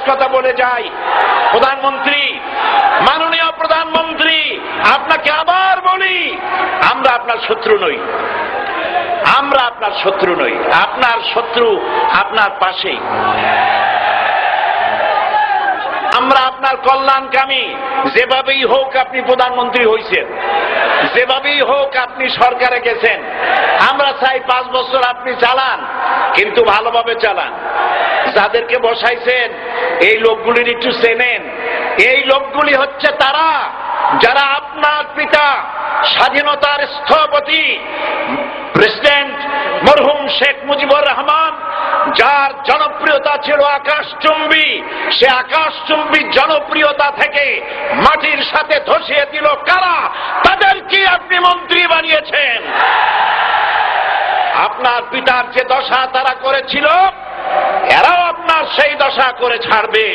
কথা বলে যাই, প্রধানমন্ত্রী, মাননীয় প্রধানমন্ত্রী, আপনাকে আবার বলি, আমরা আপনার শত্রু নই, আমরা আপনার শত্রু নই, আপনার শত্রু আপনার পাশেই। আমরা আপনার কল্যাণকামী। যেভাবেই হোক আপনি প্রধানমন্ত্রী হয়েছেন, যেভাবেই হোক আপনি সরকারে গেছেন, আমরা চাই 5 বছর আপনি চালান, কিন্তু ভালোভাবে চালান। যাদেরকে বসাইছেন এই লোকগুলির একটু চেনেন। এই লোকগুলি হচ্ছে তারা যারা আপনার পিতা স্বাধীনতার স্থপতি প্রেসিডেন্ট মরহুম শেখ মুজিবুর রহমান, যার জনপ্রিয়তা ছিল আকাশচুম্বী, সে আকাশচুম্বী জনপ্রিয়তা থেকে মাটির সাথে ধসিয়ে দিল কারা? তাদেরকে আপনি মন্ত্রী বানিয়েছেন। আপনার পিতার যে দশা তারা করেছিল, এরাও আপনার সেই দশা করে ছাড়বে।